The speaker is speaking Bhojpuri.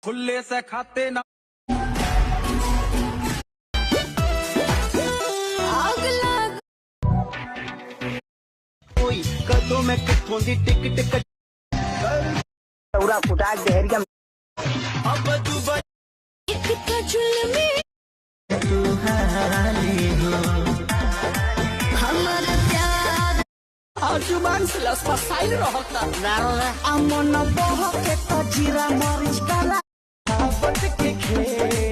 खुले से खाते ना कदों में कितों दी टिक टिक पूरा फुटा गहरिया अब तू हमारा प्यार आजुबान से लस्पा साइल रहता अमन बह के तजीरा मरिच काला बच के खे